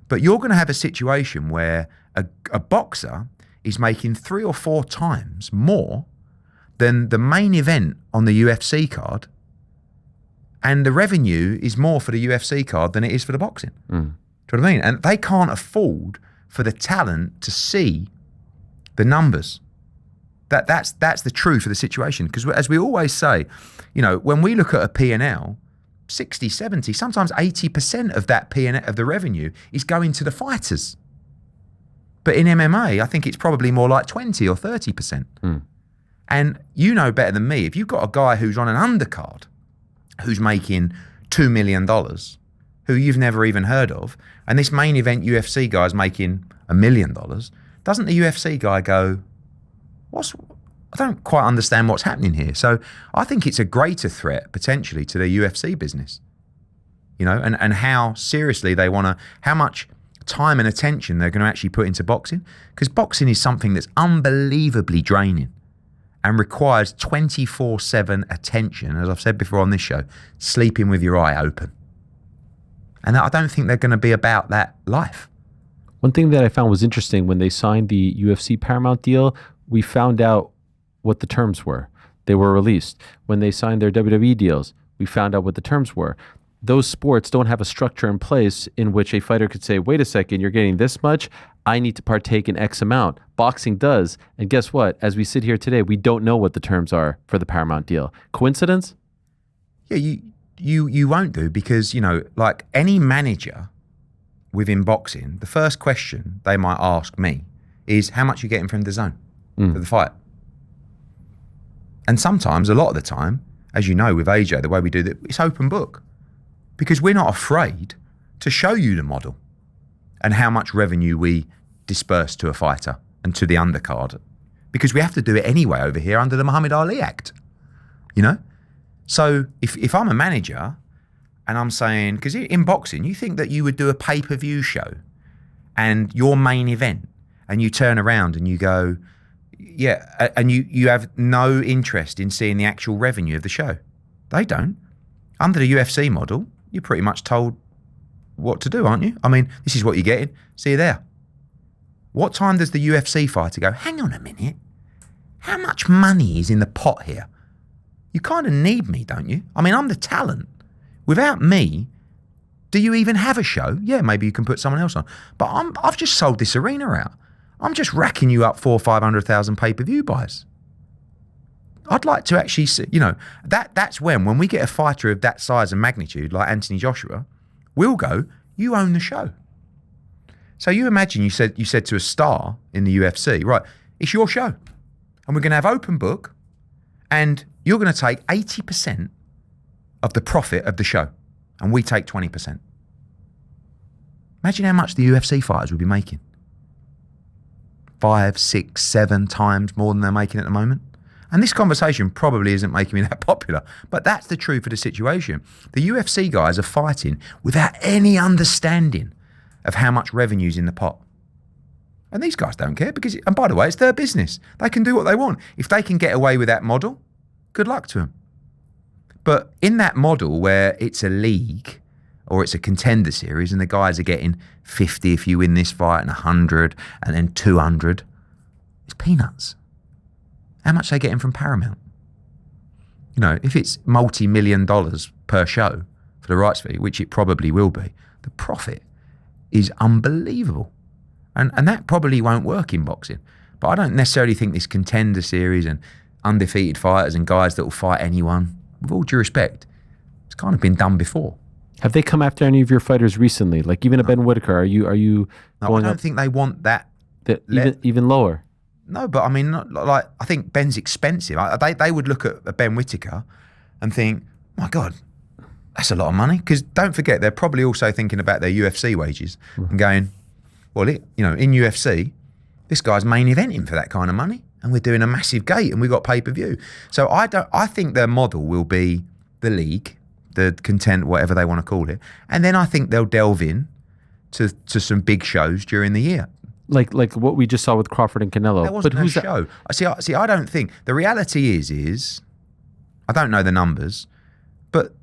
But you're going to have a situation where a boxer is making 3 or 4 times more than the main event on the UFC card, and the revenue is more for the UFC card than it is for the boxing. Do you know what I mean? And they can't afford for the talent to see the numbers. That's the truth of the situation. Because as we always say, you know, when we look at a P&L, 60, 70, sometimes 80% of that P&L of the revenue is going to the fighters. But in MMA, I think it's probably more like 20 or 30%. And you know better than me, if you've got a guy who's on an undercard, who's making $2 million, who you've never even heard of, and this main event UFC guy's making $1 million, doesn't the UFC guy go, I don't quite understand what's happening here. So I think it's a greater threat potentially to the UFC business, you know, and how seriously they want to, how much time and attention they're going to actually put into boxing, because boxing is something that's unbelievably draining and requires 24/7 attention, as I've said before on this show, sleeping with your eye open. And I don't think they're going to be about that life. One thing that I found was interesting, when they signed the UFC Paramount deal, we found out what the terms were. They were released. When they signed their WWE deals, we found out what the terms were. Those sports don't have a structure in place in which a fighter could say, wait a second, you're getting this much, I need to partake in X amount. Boxing does. And guess what? As we sit here today, we don't know what the terms are for the Paramount deal. Coincidence? Yeah, you won't do, because, you know, like any manager within boxing, the first question they might ask me is how much you're getting from the zone for the fight. And sometimes, a lot of the time, as you know with AJ, the way we do that, it's open book. Because we're not afraid to show you the model and how much revenue we disperse to a fighter and to the undercard. Because we have to do it anyway over here under the Muhammad Ali Act, you know? So if I'm a manager and I'm saying, because in boxing, you think that you would do a pay-per-view show and your main event, and you turn around and you go, yeah, and you have no interest in seeing the actual revenue of the show. They don't. Under the UFC model, you're pretty much told what to do, aren't you? I mean, this is what you're getting. See you there. What time does the UFC fighter go, hang on a minute, how much money is in the pot here? You kind of need me, don't you? I mean, I'm the talent. Without me, do you even have a show? Yeah, maybe you can put someone else on. But I've just sold this arena out. I'm just racking you up 400,000 or 500,000 pay-per-view buys. I'd like to actually see, you know, that's when we get a fighter of that size and magnitude, like Anthony Joshua, we'll go, you own the show. So you imagine you said to a star in the UFC, right, it's your show. And we're going to have open book, and you're going to take 80% of the profit of the show, and we take 20%. Imagine how much the UFC fighters would be making. 5, 6, 7 times more than they're making at the moment. And this conversation probably isn't making me that popular, but that's the truth of the situation. The UFC guys are fighting without any understanding of how much revenue's in the pot. And these guys don't care because, and by the way, it's their business. They can do what they want. If they can get away with that model, good luck to them. But in that model where it's a league or it's a contender series and the guys are getting 50 if you win this fight and 100 and then 200, it's peanuts. How much are they getting from Paramount? You know, if it's multi-million dollars per show for the rights fee, which it probably will be, the profit is unbelievable. And that probably won't work in boxing. But I don't necessarily think this contender series and undefeated fighters and guys that will fight anyone, with all due respect, it's kind of been done before. Have they come after any of your fighters recently? Like even a Ben Whittaker, are you No, going I don't up think they want that. even lower? No, but I mean, like I think Ben's expensive. They would look at a Ben Whittaker and think, my God, that's a lot of money. Because don't forget, they're probably also thinking about their UFC wages and going, well, in UFC, this guy's main eventing for that kind of money, and we're doing a massive gate, and we've got pay-per-view. So I think their model will be the league, the content, whatever they want to call it, and then I think they'll delve in to some big shows during the year. Like what we just saw with Crawford and Canelo. That wasn't a show. See, I don't think the reality is, I don't know the numbers, but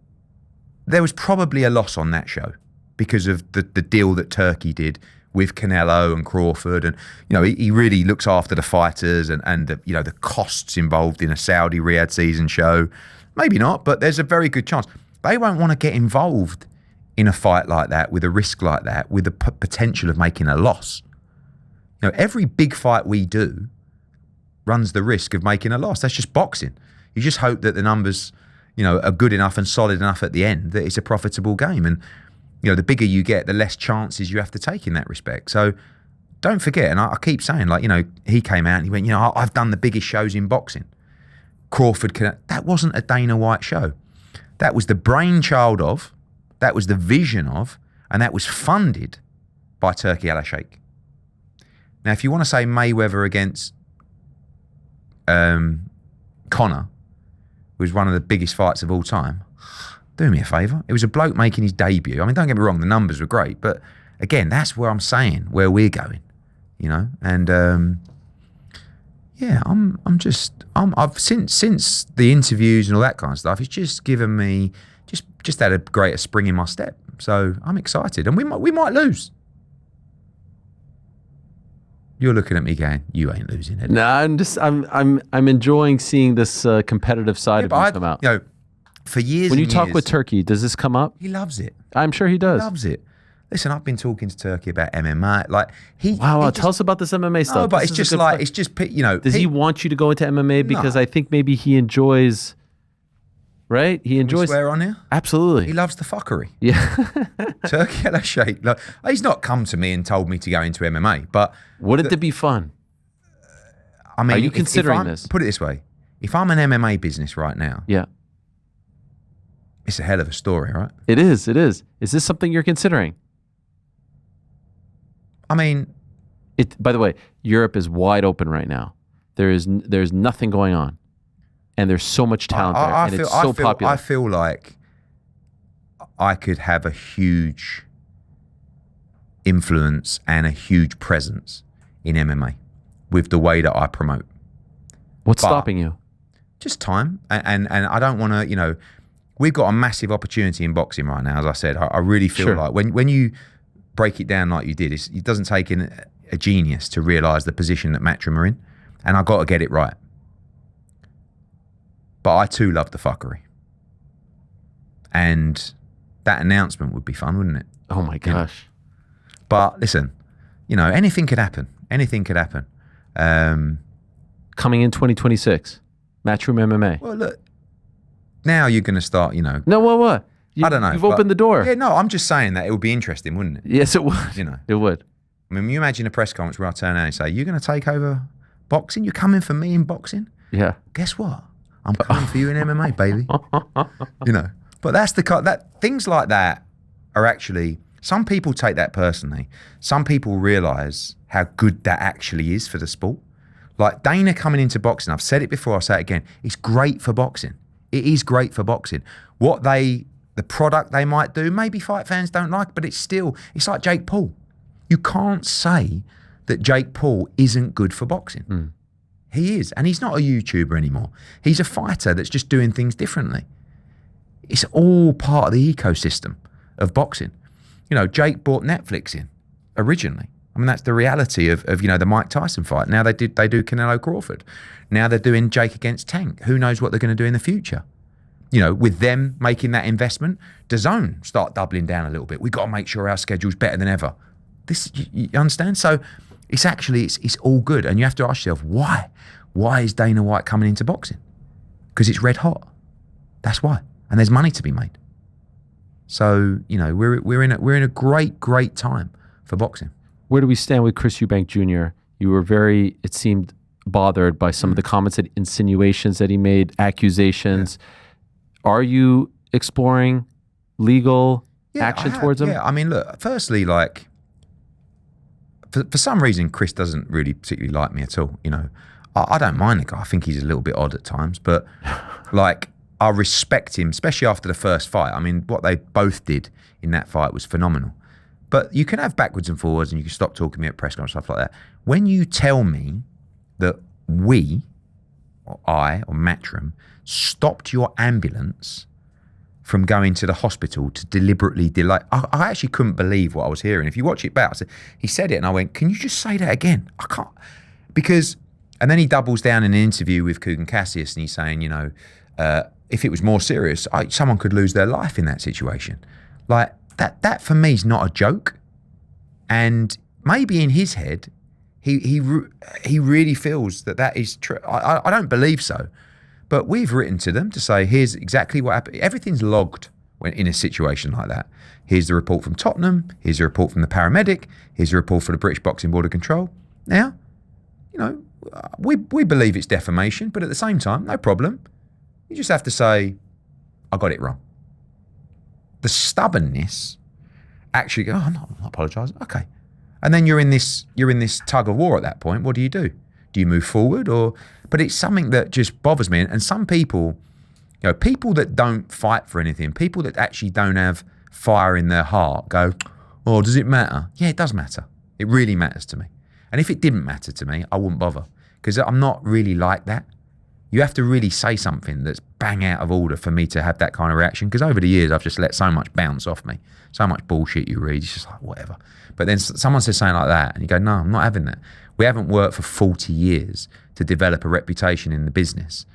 there was probably a loss on that show because of the deal that Turkey did with Canelo and Crawford, and he really looks after the fighters and the costs involved in a Saudi Riyadh season show. Maybe not, but there's a very good chance they won't want to get involved in a fight like that with a risk like that with the potential of making a loss. Every big fight we do runs the risk of making a loss. That's just boxing. You just hope that the numbers, are good enough and solid enough at the end that it's a profitable game. And the bigger you get, the less chances you have to take in that respect. So don't forget, and I keep saying, he came out and he went, I've done the biggest shows in boxing. Crawford, that wasn't a Dana White show. That was the brainchild of, that was the vision of, and that was funded by Turki Al-Sheikh. Now, if you want to say Mayweather against Conor was one of the biggest fights of all time, do me a favour. It was a bloke making his debut. I mean, don't get me wrong, the numbers were great, but again, that's where I'm saying where we're going, And I've since the interviews and all that kind of stuff, it's just given me just had a greater spring in my step. So I'm excited, and we might lose. You're looking at me going, you ain't losing it. No, I'm enjoying seeing this competitive side of you come out. For years when you and talk years, with Turkey, does this come up? He loves it. I'm sure he does. He loves it. Listen, I've been talking to Turkey about MMA. Tell us about this MMA stuff. No, but it's just Does he want you to go into MMA? Because I think maybe he enjoys, right? He enjoys. Can we swear on here? Absolutely. He loves the fuckery. Yeah. Turkey Al-Sheikh. He's not come to me and told me to go into MMA, but wouldn't it be fun? I mean, are you considering this? Put it this way: if I'm an MMA business right now, yeah, it's a hell of a story, right? It is. It is. Is this something you're considering? I mean, by the way, Europe is wide open right now. There's nothing going on, and there's so much talent there, and it's so popular. I feel like I could have a huge influence and a huge presence in MMA with the way that I promote. What's stopping you? Just time, and I don't want to. We've got a massive opportunity in boxing right now. As I said, I really feel like when you break it down like you did, it doesn't take a genius to realise the position that Matchroom are in, and I got to get it right. But I too love the fuckery, and that announcement would be fun, wouldn't it? Oh my gosh! But listen, anything could happen. Anything could happen. Coming in 2026, Matchroom MMA. Well, look, now you're going to start. No, what? I don't know. You've opened the door. Yeah, no, I'm just saying that it would be interesting, wouldn't it? Yes, it would. It would. I mean, you imagine a press conference where I turn around and say, "You're going to take over boxing? You're coming for me in boxing?" Yeah. Guess what? I'm coming for you in MMA, baby. But that's that things like that are actually, some people take that personally. Some people realise how good that actually is for the sport. Like Dana coming into boxing, I've said it before, I'll say it again, it's great for boxing. It is great for boxing. The product they might do, maybe fight fans don't like, but it's like Jake Paul. You can't say that Jake Paul isn't good for boxing. He is, and he's not a YouTuber anymore. He's a fighter that's just doing things differently. It's all part of the ecosystem of boxing. You know, Jake brought Netflix in originally. I mean, that's the reality of the Mike Tyson fight. Now they do Canelo Crawford. Now they're doing Jake against Tank. Who knows what they're going to do in the future? You know, with them making that investment, DAZN start doubling down a little bit. We've got to make sure our schedule's better than ever. You understand? So it's actually, it's all good. And you have to ask yourself, why? Why is Dana White coming into boxing? Because it's red hot. That's why. And there's money to be made. So, you know, we're in a great time for boxing. Where do we stand with Chris Eubank Jr.? You were very, it seemed, bothered by some of the comments, insinuations that he made, accusations. Yeah. Are you exploring legal action towards him? Yeah, I mean, look, firstly, like, for some reason, Chris doesn't really particularly like me at all. You know, I don't mind the guy. I think he's a little bit odd at times, but like, I respect him, especially after the first fight. I mean, what they both did in that fight was phenomenal. But you can have backwards and forwards, and you can stop talking to me at press conference, stuff like that. When you tell me that we, or I, or Matchroom, stopped your ambulance from going to the hospital to deliberately delay. I actually couldn't believe what I was hearing. If you watch it back, he said it and I went, can you just say that again? I can't. Because, and then he doubles down in an interview with Kugan Cassius and he's saying, you know, if it was more serious, someone could lose their life in that situation. Like, that for me is not a joke. And maybe in his head, he really feels that is true. I don't believe so. But we've written to them to say, here's exactly what happened. Everything's logged when in a situation like that. Here's the report from Tottenham. Here's a report from the paramedic. Here's a report for the British Boxing Board of Control. Now, you know, we believe it's defamation, but at the same time, no problem. You just have to say, I got it wrong. The stubbornness actually go, oh, I'm not apologising. Okay. And then you're in this tug of war at that point. What do you do? Do you move forward or? But it's something that just bothers me. And some people, you know, people that don't fight for anything, people that actually don't have fire in their heart go, oh, does it matter? Yeah, it does matter. It really matters to me. And if it didn't matter to me, I wouldn't bother because I'm not really like that. You have to really say something that's bang out of order for me to have that kind of reaction. Because over the years, I've just let so much bounce off me. So much bullshit you read. It's just like, whatever. But then someone says something like that and you go, no, I'm not having that. We haven't worked for 40 years to develop a reputation in the business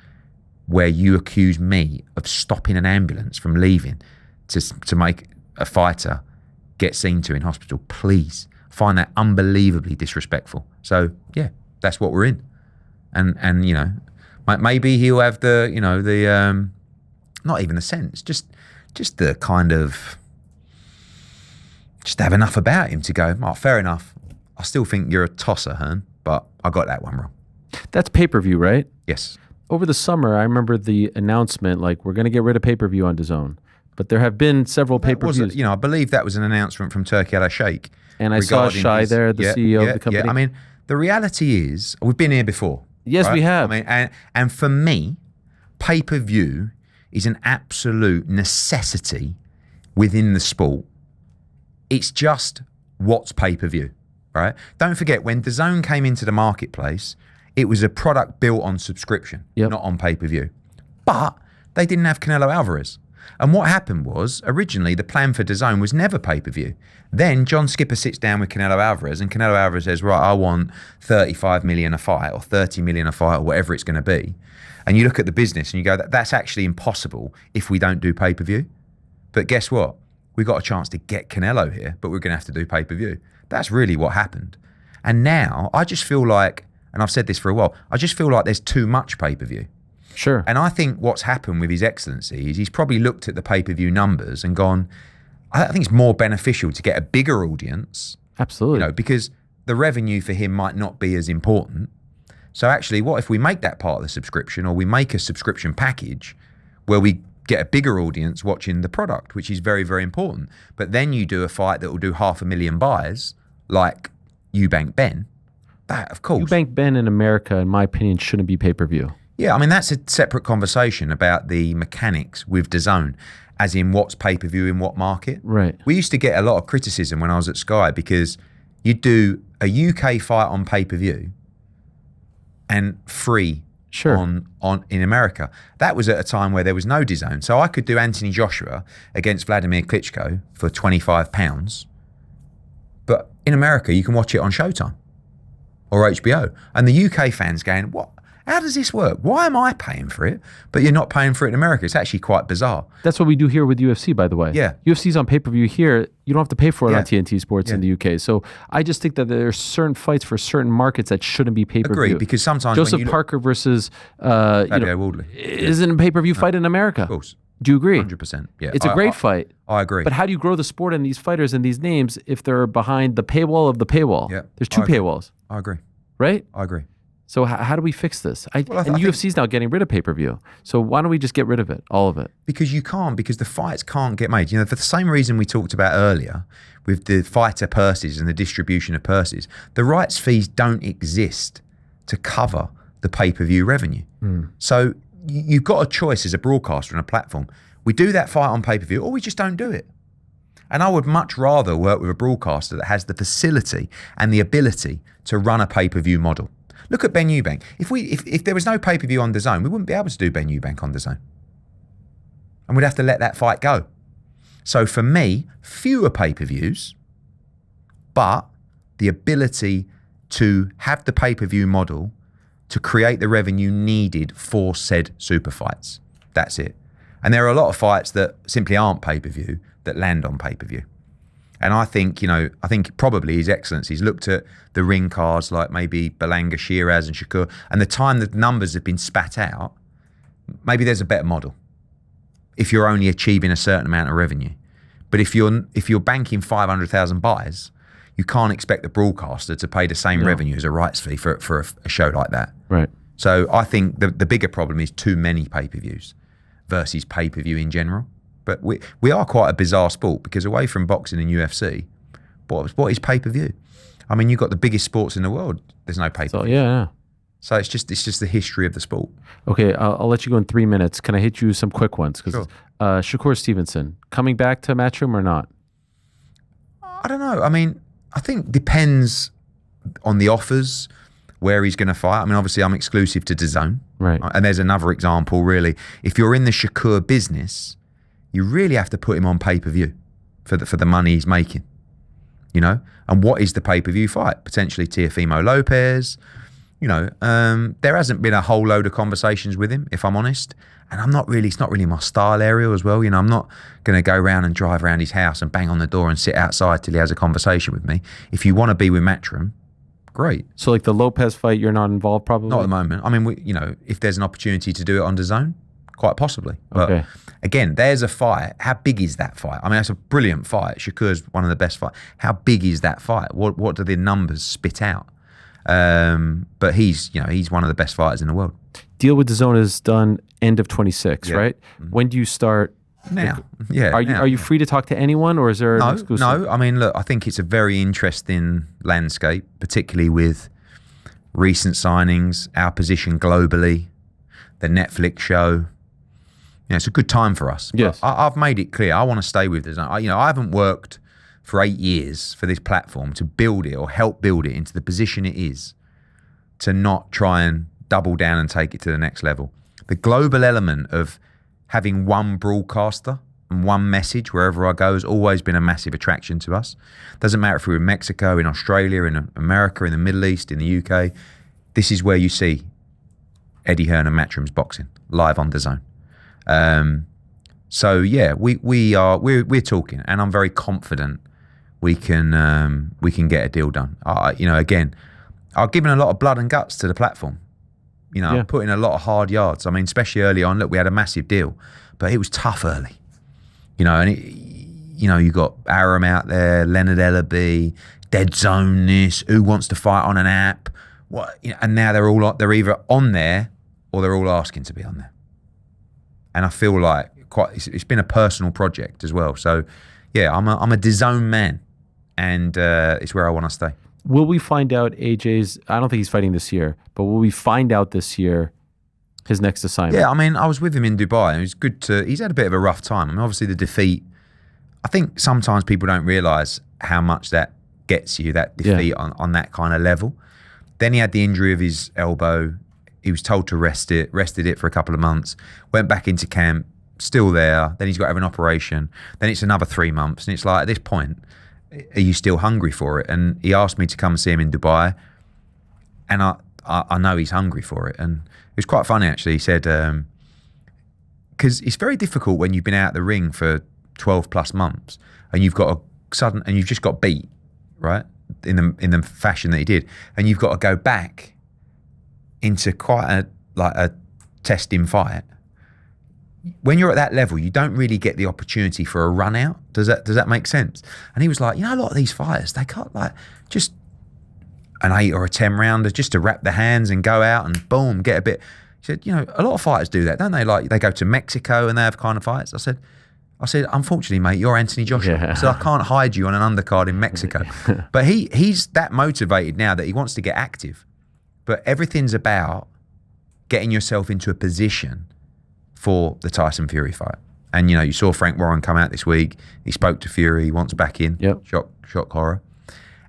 where you accuse me of stopping an ambulance from leaving to make a fighter get seen to in hospital. Please find that unbelievably disrespectful. So yeah, that's what we're in. And you know, maybe he'll have the, you know, the, not even the sense, just the kind of, just have enough about him to go, oh, fair enough. I still think you're a tosser, Hearn, but I got that one wrong. That's pay-per-view, right? Yes. Over the summer, I remember the announcement, like, we're going to get rid of pay-per-view on DAZN. But there have been several pay-per-views. You know, I believe that was an announcement from Turki Al-Sheikh. And I saw Shai there, the CEO of the company. Yeah. I mean, the reality is, we've been here before. Yes, right? We have. I mean, and for me, pay-per-view is an absolute necessity within the sport. It's just what's pay-per-view, right? Don't forget, when DAZN came into the marketplace, it was a product built on subscription, not on pay-per-view. But they didn't have Canelo Alvarez. And what happened was, originally, the plan for DAZN was never pay-per-view. Then John Skipper sits down with Canelo Alvarez, and Canelo Alvarez says, right, I want 35 million a fight, or 30 million a fight, or whatever it's going to be. And you look at the business, and you go, that's actually impossible if we don't do pay-per-view. But guess what? We got a chance to get Canelo here, but we're going to have to do pay-per-view. That's really what happened. And now, I just feel like, and I've said this for a while, I just feel like there's too much pay-per-view. Sure. And I think what's happened with His Excellency is he's probably looked at the pay-per-view numbers and gone, I think it's more beneficial to get a bigger audience. Absolutely. You know, because the revenue for him might not be as important. So actually, what if we make that part of the subscription, or we make a subscription package where we get a bigger audience watching the product, which is very, very important. But then you do a fight that will do 500,000 buys, like Eubank Ben. That, of course. Eubank Ben in America, in my opinion, shouldn't be pay-per-view. Yeah, I mean, that's a separate conversation about the mechanics with DAZN, as in what's pay-per-view in what market. Right. We used to get a lot of criticism when I was at Sky because you'd do a UK fight on pay-per-view and free on in America. That was at a time where there was no DAZN. So I could do Anthony Joshua against Vladimir Klitschko for £25, but in America you can watch it on Showtime or HBO. And the UK fans going, what? How does this work? Why am I paying for it, but you're not paying for it in America? It's actually quite bizarre. That's what we do here with UFC, by the way. Yeah. UFC's on pay-per-view here. You don't have to pay for it on TNT Sports in the UK. So I just think that there are certain fights for certain markets that shouldn't be pay-per-view. Agree, because sometimes Joseph Parker versus Wardley isn't a pay-per-view fight in America. Of course. Do you agree? 100%. Yeah. It's a great fight. I agree. But how do you grow the sport and these fighters and these names if they're behind the paywall of the paywall? Yeah. There's two paywalls. I agree. Right? I agree. So how do we fix this? And UFC's now getting rid of pay-per-view. So why don't we just get rid of it, all of it? Because you can't, because the fights can't get made. You know, for the same reason we talked about earlier with the fighter purses and the distribution of purses, the rights fees don't exist to cover the pay-per-view revenue. So you've got a choice as a broadcaster and a platform. We do that fight on pay-per-view or we just don't do it. And I would much rather work with a broadcaster that has the facility and the ability to run a pay-per-view model. Look at Ben Eubank. If there was no pay-per-view on DAZN, we wouldn't be able to do Ben Eubank on DAZN. And we'd have to let that fight go. So for me, fewer pay-per-views, but the ability to have the pay-per-view model to create the revenue needed for said super fights. That's it. And there are a lot of fights that simply aren't pay-per-view that land on pay-per-view. And I think probably His Excellency's looked at the ring cards like maybe Belanga, Shiraz and Shakur, and the time the numbers have been spat out, maybe there's a better model if you're only achieving a certain amount of revenue. But if you're banking 500,000 buys, you can't expect the broadcaster to pay the same revenue as a rights fee for a show like that. Right. So I think the bigger problem is too many pay-per-views versus pay-per-view in general. But we are quite a bizarre sport because away from boxing and UFC, what is pay-per-view? I mean, you've got the biggest sports in the world. There's no pay-per-view. So, yeah. So it's just the history of the sport. Okay, I'll let you go in 3 minutes. Can I hit you some quick ones? Because Shakur Stevenson, coming back to Matchroom or not? I don't know. I mean, I think depends on the offers, where he's going to fight. I mean, obviously, I'm exclusive to DAZN. Right. And there's another example, really. If you're in the Shakur business, you really have to put him on pay-per-view for the money he's making, you know? And what is the pay-per-view fight? Potentially Teofimo Lopez, you know. There hasn't been a whole load of conversations with him, if I'm honest. And it's not really my style, Ariel, as well. You know, I'm not going to go around and drive around his house and bang on the door and sit outside till he has a conversation with me. If you want to be with Matchroom, great. So like the Lopez fight, you're not involved probably? Not at the moment. I mean, if there's an opportunity to do it on DAZN, quite possibly. But again, there's a fight. How big is that fight? I mean, that's a brilliant fight. Shakur's one of the best fights. How big is that fight? What do the numbers spit out? But he's one of the best fighters in the world. Deal with DAZN is done end of 26, right? Mm-hmm. When do you start? Now. Are you free to talk to anyone, or is there an exclusive? No. I mean, look, I think it's a very interesting landscape, particularly with recent signings, our position globally, the Netflix show. It's a good time for us. Yes. I've made it clear I want to stay with this. I haven't worked for 8 years for this platform to build it or help build it into the position it is, to not try and double down and take it to the next level. The global element of having one broadcaster and one message wherever I go has always been a massive attraction to us. Doesn't matter if we're in Mexico, in Australia, in America, in the Middle East, in the UK. This is where you see Eddie Hearn and Matchroom's boxing live on DAZN. So yeah, we're talking, and I'm very confident we can get a deal done. Again, I've given a lot of blood and guts to the platform. I've put in a lot of hard yards. I mean, especially early on. Look, we had a massive deal, but it was tough early. You got Aram out there, Leonard Ellaby, Dead Zone this, who wants to fight on an app? And now they're either on there or they're all asking to be on there. And I feel like it's been a personal project as well. So yeah, I'm a DAZN man, and it's where I want to stay. Will we find out AJ's? I don't think he's fighting this year, but will we find out this year his next assignment? Yeah, I mean, I was with him in Dubai, and it was good he's had a bit of a rough time. I mean, obviously the defeat, I think sometimes people don't realise how much that gets you, that defeat on that kind of level. Then he had the injury of his elbow. He was told to rested it for a couple of months, went back into camp, still there. Then he's got to have an operation. Then it's another 3 months. And it's like, at this point, are you still hungry for it? And he asked me to come and see him in Dubai. And I know he's hungry for it. And it was quite funny, actually. He said, because it's very difficult when you've been out the ring for 12 plus months and you've got and you've just got beat, right? In the fashion that he did. And you've got to go back into quite a testing fight. When you're at that level, you don't really get the opportunity for a run out. Does that make sense? And he was like, a lot of these fighters, they can't just an 8 or a 10 rounder just to wrap their hands and go out and boom, get a bit. He said, a lot of fighters do that, don't they? Like they go to Mexico and they have kind of fights. I said, unfortunately, mate, you're Anthony Joshua. Yeah. So I can't hide you on an undercard in Mexico. But he's that motivated now that he wants to get active. But everything's about getting yourself into a position for the Tyson Fury fight. And, you saw Frank Warren come out this week. He spoke to Fury. He wants back in. Yep. Shock horror.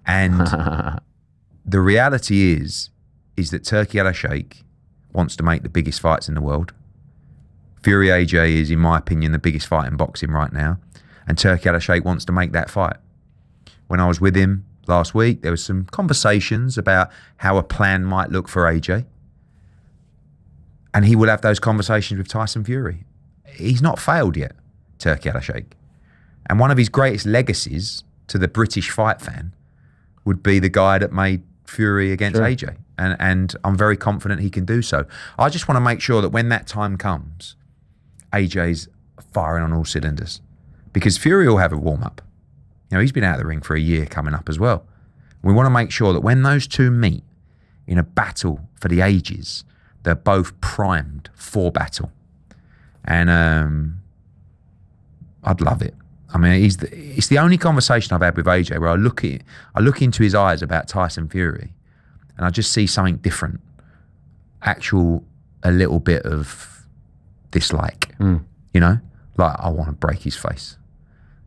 And the reality is that Turki Al-Sheikh wants to make the biggest fights in the world. Fury AJ is, in my opinion, the biggest fight in boxing right now. And Turki Al-Sheikh wants to make that fight. When I was with him last week, there was some conversations about how a plan might look for AJ. And he will have those conversations with Tyson Fury. He's not failed yet, Turki Al-Sheikh. And one of his greatest legacies to the British fight fan would be the guy that made Fury against AJ. And I'm very confident he can do so. I just want to make sure that when that time comes, AJ's firing on all cylinders. Because Fury will have a warm-up. He's been out of the ring for a year coming up as well. We want to make sure that when those two meet in a battle for the ages, they're both primed for battle. And I'd love it. I mean, it's the only conversation I've had with AJ where I look into his eyes about Tyson Fury and I just see something different. A little bit of dislike, like I want to break his face,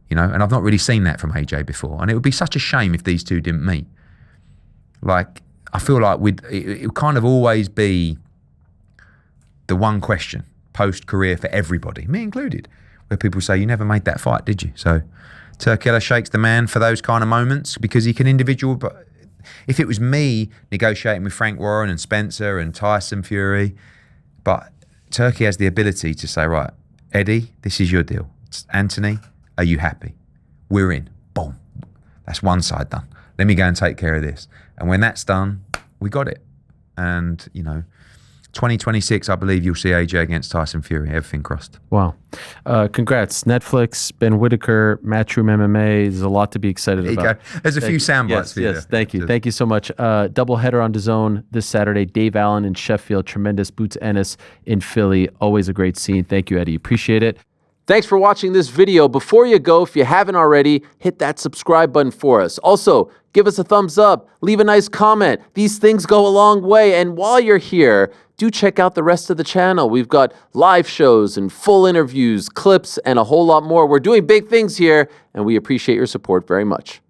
and I've not really seen that from AJ before. And it would be such a shame if these two didn't meet. Like, I feel like it would kind of always be the one question post-career for everybody, me included, where people say, you never made that fight, did you? So Turki Al-Sheikh's the man for those kind of moments because he can but if it was me negotiating with Frank Warren and Spencer and Tyson Fury, but Turki has the ability to say, right, Eddie, this is your deal. Anthony, are you happy? We're in. Boom. That's one side done. Let me go and take care of this. And when that's done, we got it. And, 2026, I believe you'll see AJ against Tyson Fury. Everything crossed. Wow. Congrats. Netflix, Ben Whittaker, Matchroom MMA. There's a lot to be excited about. There you go. There's a few sound bites for you. Yes, thank you. Thank you so much. Doubleheader on DAZN this Saturday. Dave Allen in Sheffield. Tremendous. Boots Ennis in Philly. Always a great scene. Thank you, Eddie. Appreciate it. Thanks for watching this video. Before you go, if you haven't already, hit that subscribe button for us. Also, give us a thumbs up. Leave a nice comment. These things go a long way. And while you're here, do check out the rest of the channel. We've got live shows and full interviews, clips, and a whole lot more. We're doing big things here, and we appreciate your support very much.